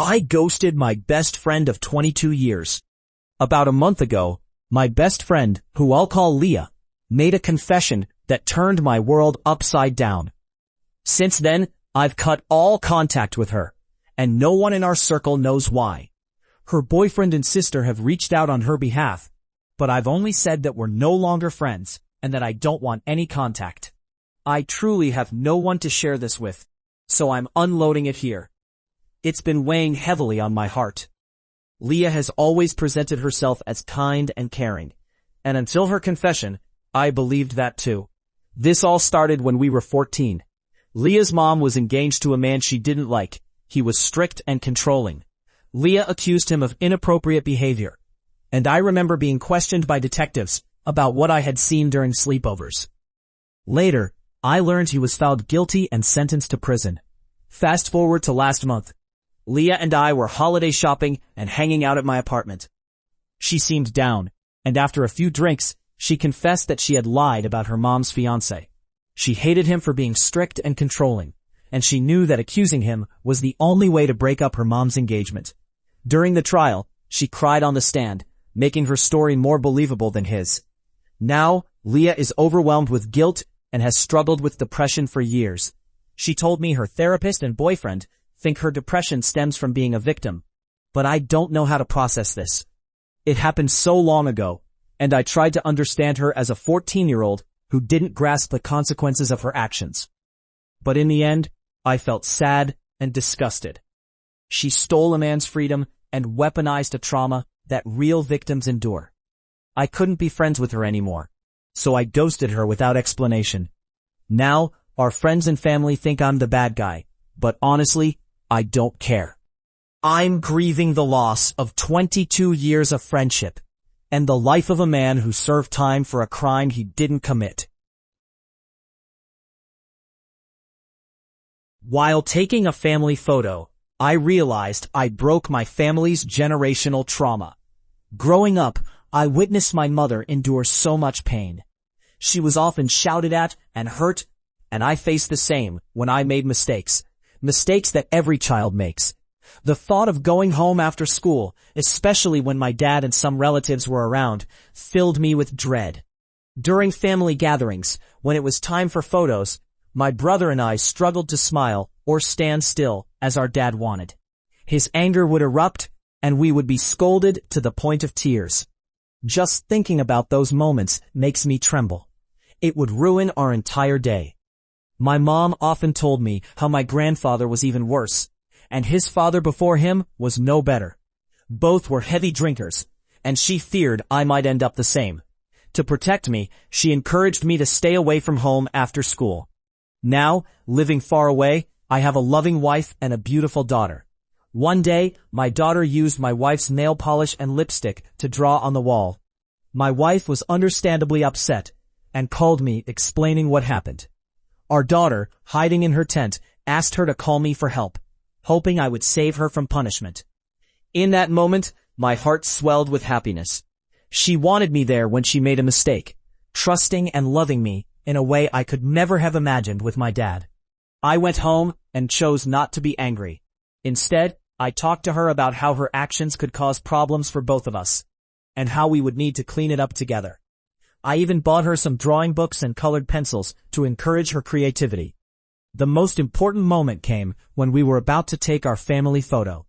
I ghosted my best friend of 22 years. About a month ago, my best friend, who I'll call Leah, made a confession that turned my world upside down. Since then, I've cut all contact with her, and no one in our circle knows why. Her boyfriend and sister have reached out on her behalf, but I've only said that we're no longer friends and that I don't want any contact. I truly have no one to share this with, so I'm unloading it here. It's been weighing heavily on my heart. Leah has always presented herself as kind and caring, and until her confession, I believed that too. This all started when we were 14. Leah's mom was engaged to a man she didn't like. He was strict and controlling. Leah accused him of inappropriate behavior, and I remember being questioned by detectives about what I had seen during sleepovers. Later, I learned he was found guilty and sentenced to prison. Fast forward to last month. Leah and I were holiday shopping and hanging out at my apartment. She seemed down, and after a few drinks, she confessed that she had lied about her mom's fiancé. She hated him for being strict and controlling, and she knew that accusing him was the only way to break up her mom's engagement. During the trial, she cried on the stand, making her story more believable than his. Now, Leah is overwhelmed with guilt and has struggled with depression for years. She told me her therapist and boyfriend think her depression stems from being a victim, but I don't know how to process this. It happened so long ago, and I tried to understand her as a 14-year-old who didn't grasp the consequences of her actions. But in the end, I felt sad and disgusted. She stole a man's freedom and weaponized a trauma that real victims endure. I couldn't be friends with her anymore, so I ghosted her without explanation. Now, our friends and family think I'm the bad guy, but honestly, I don't care. I'm grieving the loss of 22 years of friendship and the life of a man who served time for a crime he didn't commit. While taking a family photo, I realized I broke my family's generational trauma. Growing up, I witnessed my mother endure so much pain. She was often shouted at and hurt, and I faced the same when I made mistakes that every child makes. The thought of going home after school, especially when my dad and some relatives were around, filled me with dread. During family gatherings, when it was time for photos, my brother and I struggled to smile or stand still as our dad wanted. His anger would erupt, and we would be scolded to the point of tears. Just thinking about those moments makes me tremble. It would ruin our entire day. My mom often told me how my grandfather was even worse, and his father before him was no better. Both were heavy drinkers, and she feared I might end up the same. To protect me, she encouraged me to stay away from home after school. Now, living far away, I have a loving wife and a beautiful daughter. One day, my daughter used my wife's nail polish and lipstick to draw on the wall. My wife was understandably upset and called me explaining what happened. Our daughter, hiding in her tent, asked her to call me for help, hoping I would save her from punishment. In that moment, my heart swelled with happiness. She wanted me there when she made a mistake, trusting and loving me in a way I could never have imagined with my dad. I went home and chose not to be angry. Instead, I talked to her about how her actions could cause problems for both of us, and how we would need to clean it up together. I even bought her some drawing books and colored pencils to encourage her creativity. The most important moment came when we were about to take our family photo.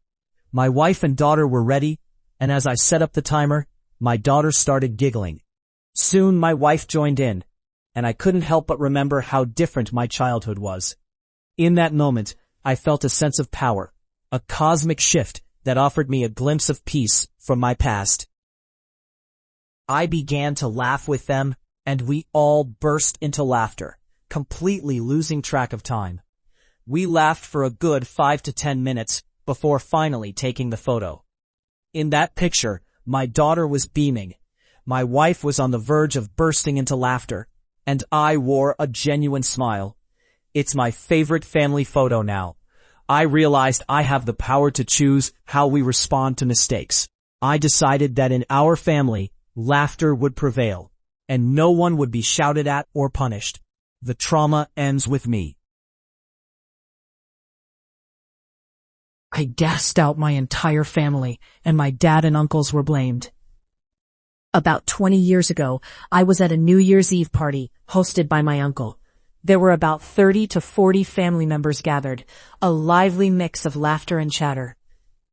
My wife and daughter were ready, and as I set up the timer, my daughter started giggling. Soon my wife joined in, and I couldn't help but remember how different my childhood was. In that moment, I felt a sense of power, a cosmic shift that offered me a glimpse of peace from my past. I began to laugh with them, and we all burst into laughter, completely losing track of time. We laughed for a good 5 to 10 minutes before finally taking the photo. In that picture, my daughter was beaming, my wife was on the verge of bursting into laughter, and I wore a genuine smile. It's my favorite family photo now. I realized I have the power to choose how we respond to mistakes. I decided that in our family, laughter would prevail, and no one would be shouted at or punished. The trauma ends with me. I gassed out my entire family, and my dad and uncles were blamed. About 20 years ago, I was at a New Year's Eve party hosted by my uncle. There were about 30 to 40 family members gathered, a lively mix of laughter and chatter.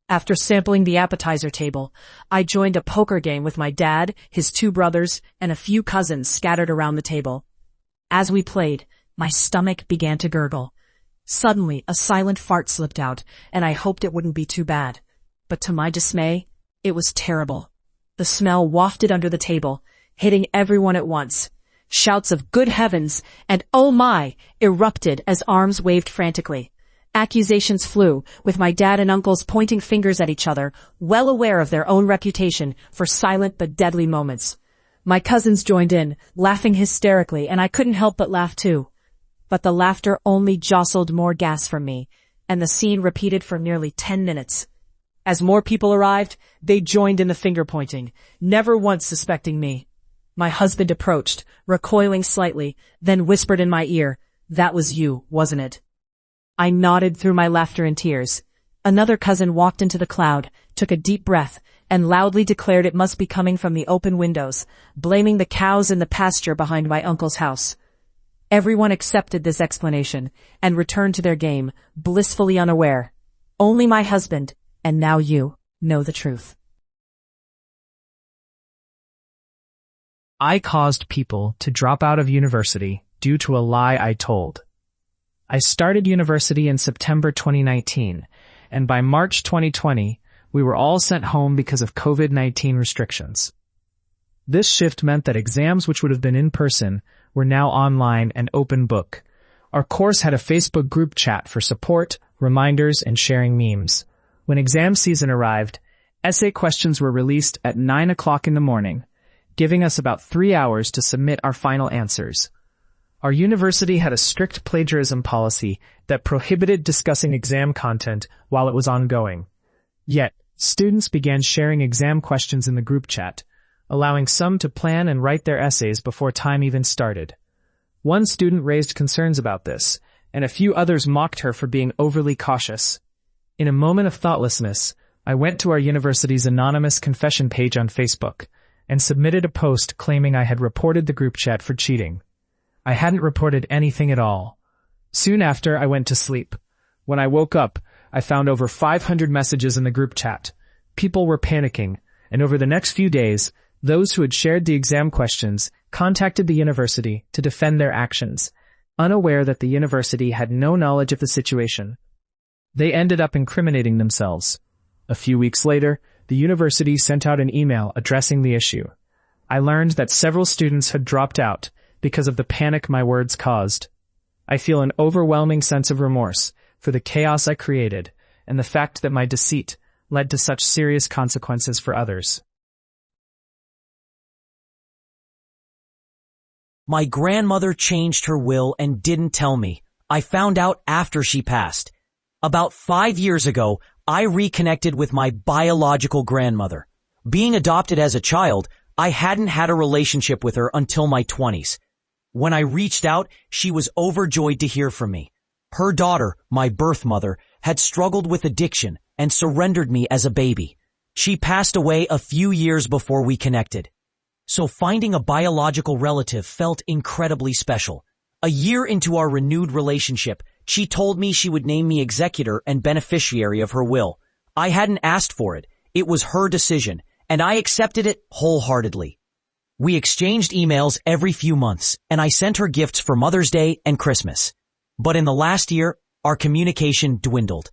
After sampling the appetizer table, I joined a poker game with my dad, his two brothers, and a few cousins scattered around the table. As we played, my stomach began to gurgle. Suddenly, a silent fart slipped out, and I hoped it wouldn't be too bad. But to my dismay, it was terrible. The smell wafted under the table, hitting everyone at once. Shouts of "good heavens" and "oh my" erupted as arms waved frantically. Accusations flew, with my dad and uncles pointing fingers at each other, well aware of their own reputation for silent but deadly moments. My cousins joined in, laughing hysterically, and I couldn't help but laugh too. But the laughter only jostled more gas from me, and the scene repeated for nearly 10 minutes. As more people arrived, they joined in the finger-pointing, never once suspecting me. My husband approached, recoiling slightly, then whispered in my ear, "That was you, wasn't it?" I nodded through my laughter and tears. Another cousin walked into the cloud, took a deep breath, and loudly declared it must be coming from the open windows, blaming the cows in the pasture behind my uncle's house. Everyone accepted this explanation and returned to their game, blissfully unaware. Only my husband, and now you, know the truth. I caused people to drop out of university due to a lie I told. I started university in September 2019, and by March 2020, we were all sent home because of COVID-19 restrictions. This shift meant that exams which would have been in person were now online and open book. Our course had a Facebook group chat for support, reminders, and sharing memes. When exam season arrived, essay questions were released at 9 o'clock in the morning, giving us about 3 hours to submit our final answers. Our university had a strict plagiarism policy that prohibited discussing exam content while it was ongoing. Yet, students began sharing exam questions in the group chat, allowing some to plan and write their essays before time even started. One student raised concerns about this, and a few others mocked her for being overly cautious. In a moment of thoughtlessness, I went to our university's anonymous confession page on Facebook and submitted a post claiming I had reported the group chat for cheating. I hadn't reported anything at all. Soon after, I went to sleep. When I woke up, I found over 500 messages in the group chat. People were panicking, and over the next few days, those who had shared the exam questions contacted the university to defend their actions, unaware that the university had no knowledge of the situation. They ended up incriminating themselves. A few weeks later, the university sent out an email addressing the issue. I learned that several students had dropped out because of the panic my words caused. I feel an overwhelming sense of remorse for the chaos I created and the fact that my deceit led to such serious consequences for others. My grandmother changed her will and didn't tell me. I found out after she passed. About 5 years ago, I reconnected with my biological grandmother. Being adopted as a child, I hadn't had a relationship with her until my 20s. When I reached out, she was overjoyed to hear from me. Her daughter, my birth mother, had struggled with addiction and surrendered me as a baby. She passed away a few years before we connected. So finding a biological relative felt incredibly special. A year into our renewed relationship, she told me she would name me executor and beneficiary of her will. I hadn't asked for it. It was her decision, and I accepted it wholeheartedly. We exchanged emails every few months, and I sent her gifts for Mother's Day and Christmas. But in the last year, our communication dwindled.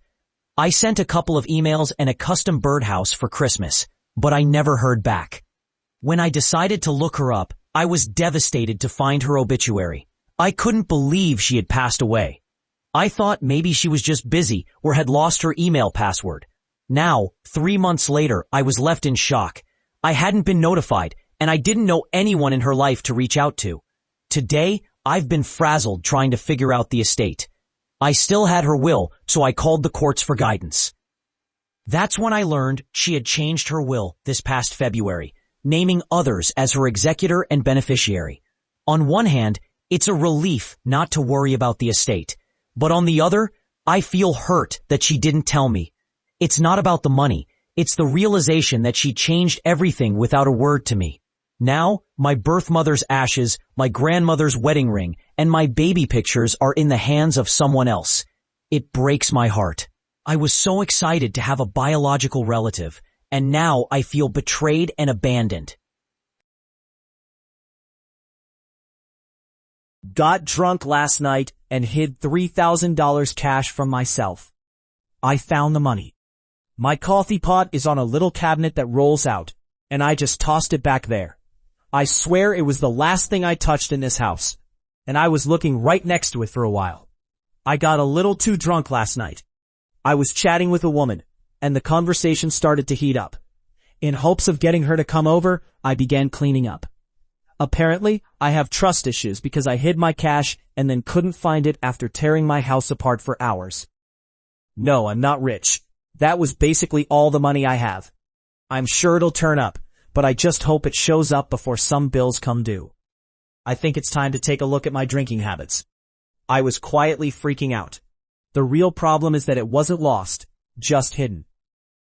I sent a couple of emails and a custom birdhouse for Christmas, but I never heard back. When I decided to look her up, I was devastated to find her obituary. I couldn't believe she had passed away. I thought maybe she was just busy or had lost her email password. Now, 3 months later, I was left in shock. I hadn't been notified, and I didn't know anyone in her life to reach out to. Today, I've been frazzled trying to figure out the estate. I still had her will, so I called the courts for guidance. That's when I learned she had changed her will this past February, naming others as her executor and beneficiary. On one hand, it's a relief not to worry about the estate. But on the other, I feel hurt that she didn't tell me. It's not about the money. It's the realization that she changed everything without a word to me. Now, my birth mother's ashes, my grandmother's wedding ring, and my baby pictures are in the hands of someone else. It breaks my heart. I was so excited to have a biological relative, and now I feel betrayed and abandoned. Got drunk last night and hid $3,000 cash from myself. I found the money. My coffee pot is on a little cabinet that rolls out, and I just tossed it back there. I swear it was the last thing I touched in this house, and I was looking right next to it for a while. I got a little too drunk last night. I was chatting with a woman, and the conversation started to heat up. In hopes of getting her to come over, I began cleaning up. Apparently, I have trust issues because I hid my cash and then couldn't find it after tearing my house apart for hours. No, I'm not rich. That was basically all the money I have. I'm sure it'll turn up, but I just hope it shows up before some bills come due. I think it's time to take a look at my drinking habits. I was quietly freaking out. The real problem is that it wasn't lost, just hidden.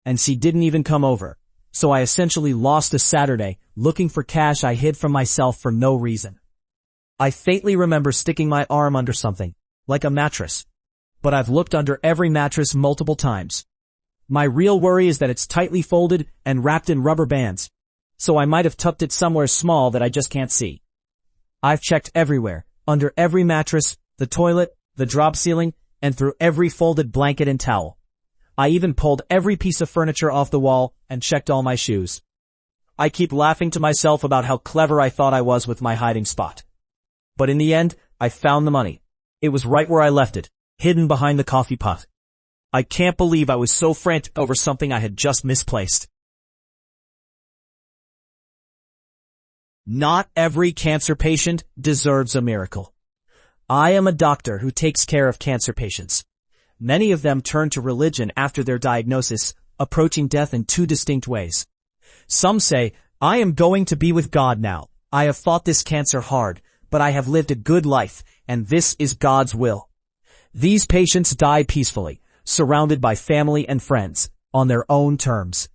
And she didn't even come over. So I essentially lost a Saturday looking for cash I hid from myself for no reason. I faintly remember sticking my arm under something, like a mattress. But I've looked under every mattress multiple times. My real worry is that it's tightly folded and wrapped in rubber bands. So I might have tucked it somewhere small that I just can't see. I've checked everywhere, under every mattress, the toilet, the drop ceiling, and through every folded blanket and towel. I even pulled every piece of furniture off the wall and checked all my shoes. I keep laughing to myself about how clever I thought I was with my hiding spot. But in the end, I found the money. It was right where I left it, hidden behind the coffee pot. I can't believe I was so frantic over something I had just misplaced. Not every cancer patient deserves a miracle. I am a doctor who takes care of cancer patients. Many of them turn to religion after their diagnosis, approaching death in two distinct ways. Some say, I am going to be with God now. I have fought this cancer hard, but I have lived a good life, and this is God's will. These patients die peacefully, surrounded by family and friends, on their own terms.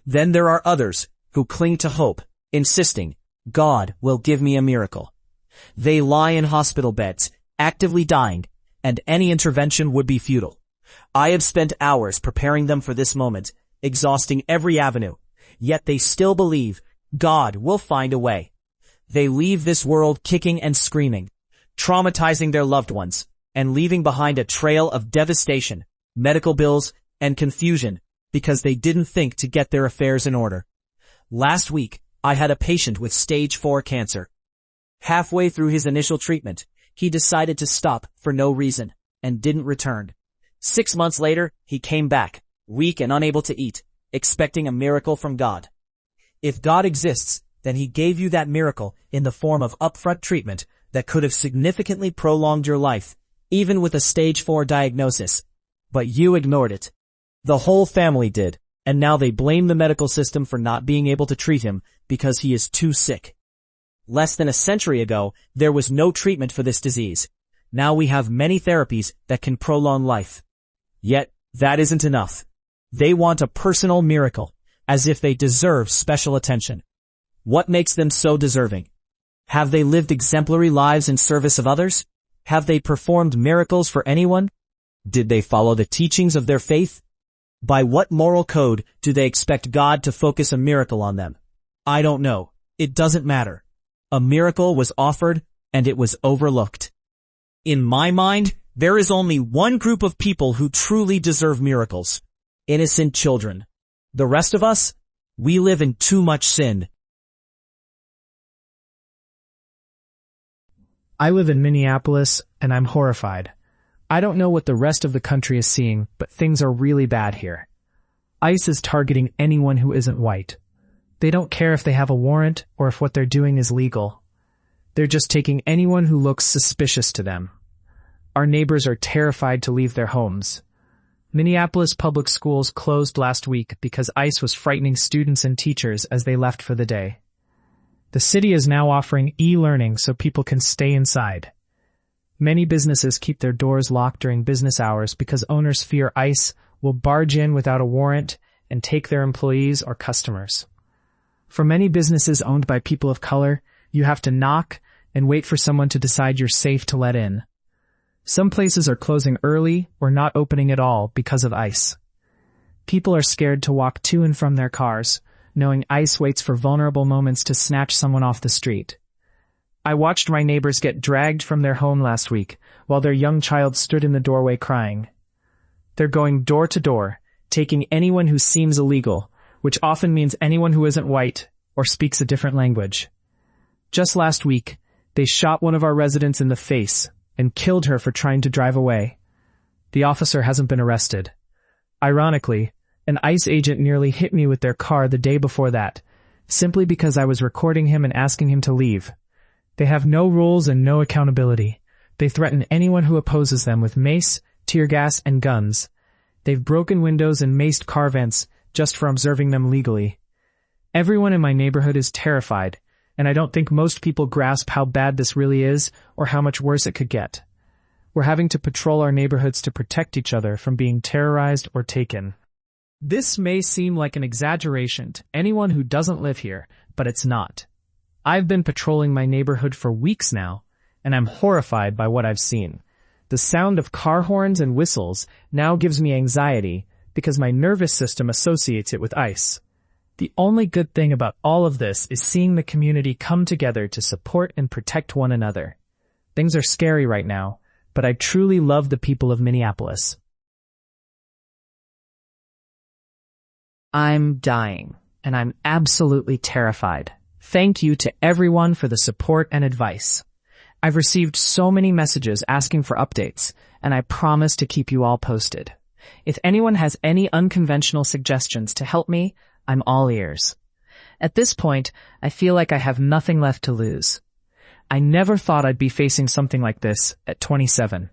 Then there are others who cling to hope, insisting, God will give me a miracle. They lie in hospital beds, actively dying, and any intervention would be futile. I have spent hours preparing them for this moment, exhausting every avenue, yet they still believe God will find a way. They leave this world kicking and screaming, traumatizing their loved ones, and leaving behind a trail of devastation, medical bills, and confusion because they didn't think to get their affairs in order. Last week, I had a patient with stage 4 cancer. Halfway through his initial treatment, he decided to stop for no reason and didn't return. 6 months later, he came back, weak and unable to eat, expecting a miracle from God. If God exists, then he gave you that miracle in the form of upfront treatment that could have significantly prolonged your life, even with a stage 4 diagnosis. But you ignored it. The whole family did, and now they blame the medical system for not being able to treat him because he is too sick. Less than a century ago, there was no treatment for this disease. Now we have many therapies that can prolong life. Yet, that isn't enough. They want a personal miracle, as if they deserve special attention. What makes them so deserving? Have they lived exemplary lives in service of others? Have they performed miracles for anyone? Did they follow the teachings of their faith? By what moral code do they expect God to focus a miracle on them? I don't know. It doesn't matter. A miracle was offered, and it was overlooked. In my mind, there is only one group of people who truly deserve miracles. Innocent children. The rest of us, we live in too much sin. I live in Minneapolis, and I'm horrified. I don't know what the rest of the country is seeing, but things are really bad here. ICE is targeting anyone who isn't white. They don't care if they have a warrant or if what they're doing is legal. They're just taking anyone who looks suspicious to them. Our neighbors are terrified to leave their homes. Minneapolis public schools closed last week because ICE was frightening students and teachers as they left for the day. The city is now offering e-learning so people can stay inside. Many businesses keep their doors locked during business hours because owners fear ICE will barge in without a warrant and take their employees or customers. For many businesses owned by people of color, you have to knock and wait for someone to decide you're safe to let in. Some places are closing early or not opening at all because of ICE. People are scared to walk to and from their cars, knowing ICE waits for vulnerable moments to snatch someone off the street. I watched my neighbors get dragged from their home last week while their young child stood in the doorway crying. They're going door to door, taking anyone who seems illegal, which often means anyone who isn't white or speaks a different language. Just last week, they shot one of our residents in the face and killed her for trying to drive away. The officer hasn't been arrested. Ironically, an ICE agent nearly hit me with their car the day before that, simply because I was recording him and asking him to leave. They have no rules and no accountability. They threaten anyone who opposes them with mace, tear gas, and guns. They've broken windows and maced car vents just for observing them legally. Everyone in my neighborhood is terrified, and I don't think most people grasp how bad this really is or how much worse it could get. We're having to patrol our neighborhoods to protect each other from being terrorized or taken. This may seem like an exaggeration to anyone who doesn't live here, but it's not. I've been patrolling my neighborhood for weeks now, and I'm horrified by what I've seen. The sound of car horns and whistles now gives me anxiety because my nervous system associates it with ICE. The only good thing about all of this is seeing the community come together to support and protect one another. Things are scary right now, but I truly love the people of Minneapolis. I'm dying, and I'm absolutely terrified. Thank you to everyone for the support and advice. I've received so many messages asking for updates, and I promise to keep you all posted. If anyone has any unconventional suggestions to help me, I'm all ears. At this point, I feel like I have nothing left to lose. I never thought I'd be facing something like this at 27.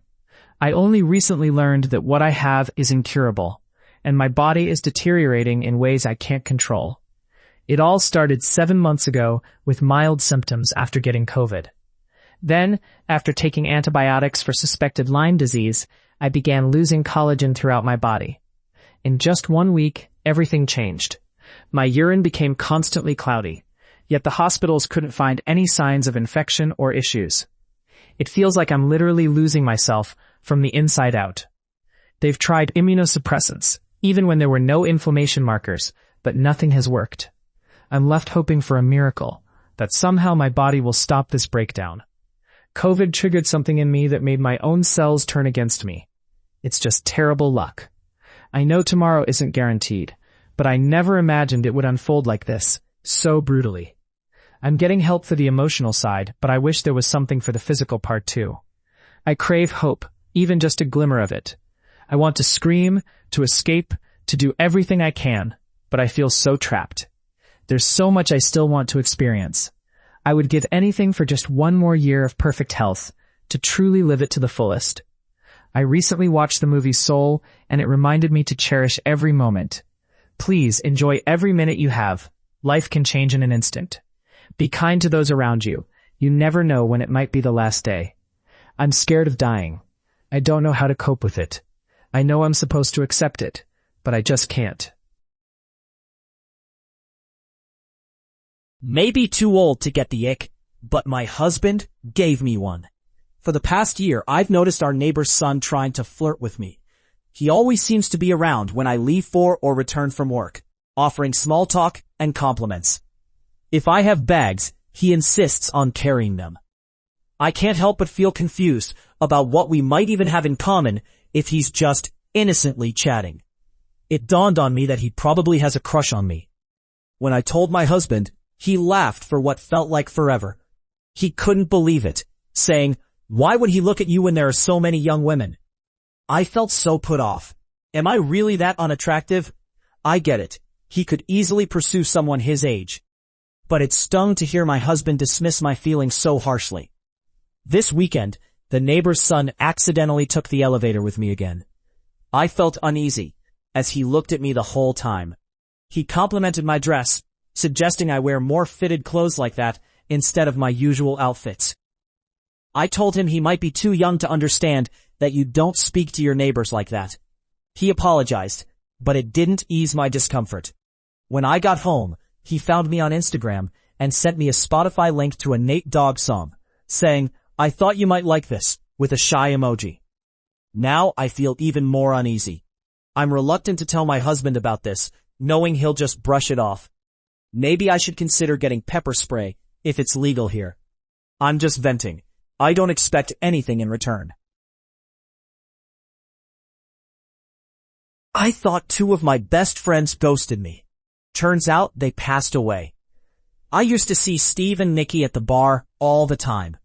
I only recently learned that what I have is incurable, and my body is deteriorating in ways I can't control. It all started 7 months ago with mild symptoms after getting COVID. Then, after taking antibiotics for suspected Lyme disease, I began losing collagen throughout my body. In just 1 week, everything changed. My urine became constantly cloudy, yet the hospitals couldn't find any signs of infection or issues. It feels like I'm literally losing myself from the inside out. They've tried immunosuppressants, even when there were no inflammation markers, but nothing has worked. I'm left hoping for a miracle, that somehow my body will stop this breakdown. COVID triggered something in me that made my own cells turn against me. It's just terrible luck. I know tomorrow isn't guaranteed, but I never imagined it would unfold like this, so brutally. I'm getting help for the emotional side, but I wish there was something for the physical part too. I crave hope, even just a glimmer of it. I want to scream, to escape, to do everything I can, but I feel so trapped. There's so much I still want to experience. I would give anything for just 1 more year of perfect health, to truly live it to the fullest. I recently watched the movie Soul, and it reminded me to cherish every moment. Please enjoy every minute you have. Life can change in an instant. Be kind to those around you. You never know when it might be the last day. I'm scared of dying. I don't know how to cope with it. I know I'm supposed to accept it, but I just can't. Maybe too old to get the ick, but my husband gave me one. For the past year, I've noticed our neighbor's son trying to flirt with me. He always seems to be around when I leave for or return from work, offering small talk and compliments. If I have bags, he insists on carrying them. I can't help but feel confused about what we might even have in common if he's just innocently chatting. It dawned on me that he probably has a crush on me. When I told my husband, he laughed for what felt like forever. He couldn't believe it, saying, "Why would he look at you when there are so many young women?" I felt so put off. Am I really that unattractive? I get it. He could easily pursue someone his age. But it stung to hear my husband dismiss my feelings so harshly. This weekend, the neighbor's son accidentally took the elevator with me again. I felt uneasy as he looked at me the whole time. He complimented my dress, suggesting I wear more fitted clothes like that instead of my usual outfits. I told him he might be too young to understand that you don't speak to your neighbors like that. He apologized, but it didn't ease my discomfort. When I got home, he found me on Instagram and sent me a Spotify link to a Nate Dogg song, saying, "I thought you might like this," with a shy emoji. Now I feel even more uneasy. I'm reluctant to tell my husband about this, knowing he'll just brush it off. Maybe I should consider getting pepper spray, if it's legal here. I'm just venting. I don't expect anything in return. I thought 2 of my best friends ghosted me. Turns out they passed away. I used to see Steve and Nikki at the bar all the time.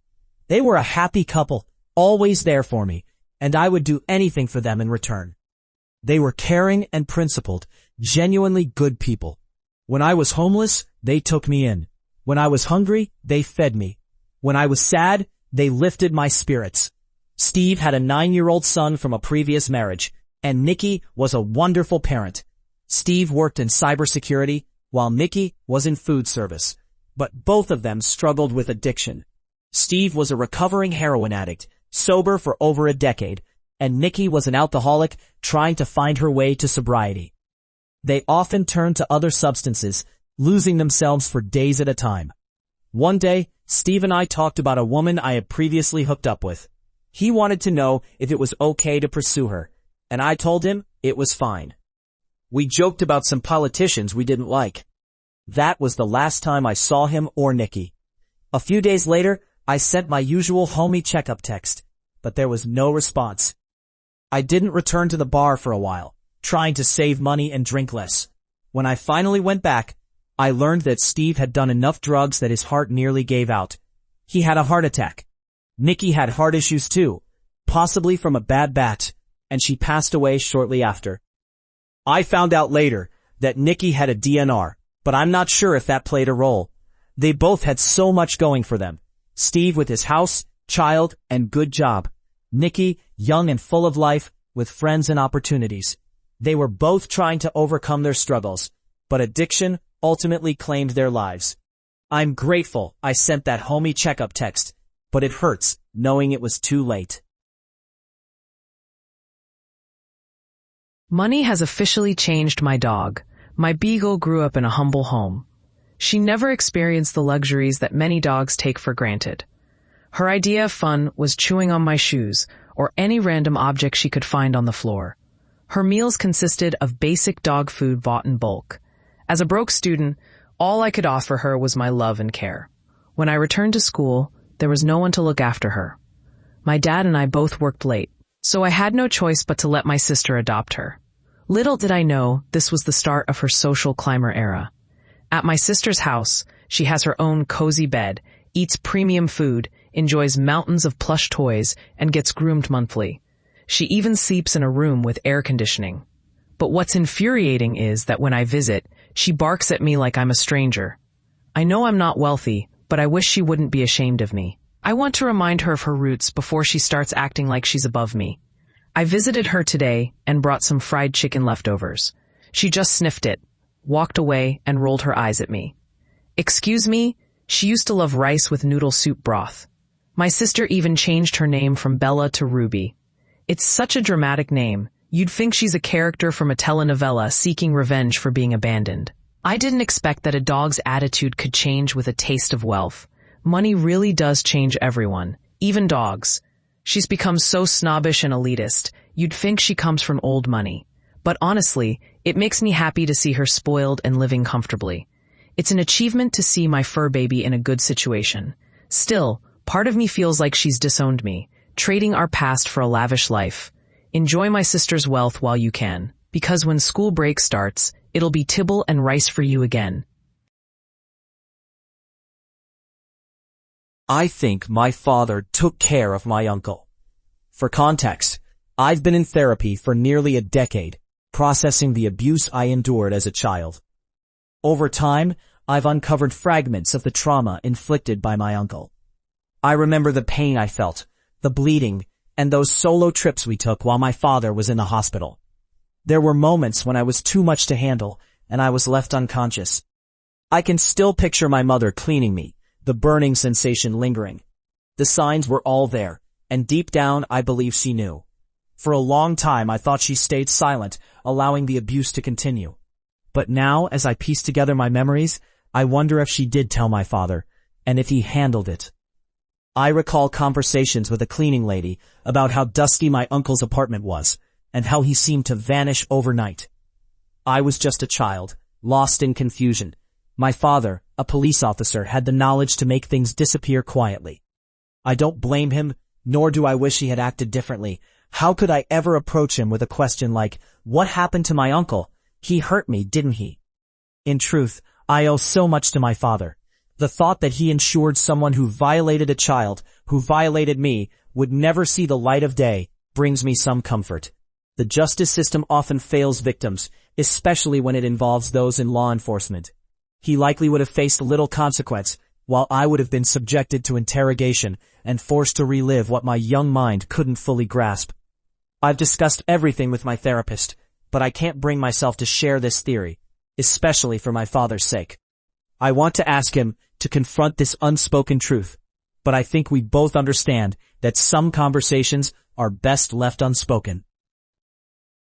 They were a happy couple, always there for me, and I would do anything for them in return. They were caring and principled, genuinely good people. When I was homeless, they took me in. When I was hungry, they fed me. When I was sad, they lifted my spirits. Steve had a 9-year-old son from a previous marriage, and Nikki was a wonderful parent. Steve worked in cybersecurity, while Nikki was in food service. But both of them struggled with addiction. Steve was a recovering heroin addict, sober for over a decade, and Nikki was an alcoholic trying to find her way to sobriety. They often turned to other substances, losing themselves for days at a time. One day, Steve and I talked about a woman I had previously hooked up with. He wanted to know if it was okay to pursue her, and I told him it was fine. We joked about some politicians we didn't like. That was the last time I saw him or Nikki. A few days later, I sent my usual homie checkup text, but there was no response. I didn't return to the bar for a while, trying to save money and drink less. When I finally went back, I learned that Steve had done enough drugs that his heart nearly gave out. He had a heart attack. Nikki had heart issues too, possibly from a bad bat, and she passed away shortly after. I found out later that Nikki had a DNR, but I'm not sure if that played a role. They both had so much going for them. Steve with his house, child, and good job. Nikki, young and full of life, with friends and opportunities. They were both trying to overcome their struggles, but addiction ultimately claimed their lives. I'm grateful I sent that homie checkup text, but it hurts knowing it was too late. Money has officially changed my dog. My beagle grew up in a humble home. She never experienced the luxuries that many dogs take for granted. Her idea of fun was chewing on my shoes or any random object she could find on the floor. Her meals consisted of basic dog food bought in bulk. As a broke student, all I could offer her was my love and care. When I returned to school, there was no one to look after her. My dad and I both worked late, so I had no choice but to let my sister adopt her. Little did I know this was the start of her social climber era. At my sister's house, she has her own cozy bed, eats premium food, enjoys mountains of plush toys, and gets groomed monthly. She even sleeps in a room with air conditioning. But what's infuriating is that when I visit, she barks at me like I'm a stranger. I know I'm not wealthy, but I wish she wouldn't be ashamed of me. I want to remind her of her roots before she starts acting like she's above me. I visited her today and brought some fried chicken leftovers. She just sniffed it, walked away, and rolled her eyes at me. Excuse me? She used to love rice with noodle soup broth. My sister even changed her name from Bella to Ruby. It's such a dramatic name. You'd think she's a character from a telenovela seeking revenge for being abandoned. I didn't expect that a dog's attitude could change with a taste of wealth. Money really does change everyone, even dogs. She's become so snobbish and elitist, you'd think she comes from old money. But honestly, it makes me happy to see her spoiled and living comfortably. It's an achievement to see my fur baby in a good situation. Still, part of me feels like she's disowned me, trading our past for a lavish life. Enjoy my sister's wealth while you can, because when school break starts, it'll be Tibble and rice for you again. I think my father took care of my uncle. For context, I've been in therapy for nearly a decade, processing the abuse I endured as a child. Over time, I've uncovered fragments of the trauma inflicted by my uncle. I remember the pain I felt, the bleeding, and those solo trips we took while my father was in the hospital. There were moments when I was too much to handle, and I was left unconscious. I can still picture my mother cleaning me, the burning sensation lingering. The signs were all there, and deep down I believe she knew. For a long time I thought she stayed silent, allowing the abuse to continue. But now, as I piece together my memories, I wonder if she did tell my father, and if he handled it. I recall conversations with a cleaning lady about how dusty my uncle's apartment was, and how he seemed to vanish overnight. I was just a child, lost in confusion. My father, a police officer, had the knowledge to make things disappear quietly. I don't blame him, nor do I wish he had acted differently. How could I ever approach him with a question like, "What happened to my uncle? He hurt me, didn't he?" In truth, I owe so much to my father. The thought that he ensured someone who violated a child, who violated me, would never see the light of day, brings me some comfort. The justice system often fails victims, especially when it involves those in law enforcement. He likely would have faced little consequence, while I would have been subjected to interrogation and forced to relive what my young mind couldn't fully grasp. I've discussed everything with my therapist, but I can't bring myself to share this theory, especially for my father's sake. I want to ask him to confront this unspoken truth, but I think we both understand that some conversations are best left unspoken.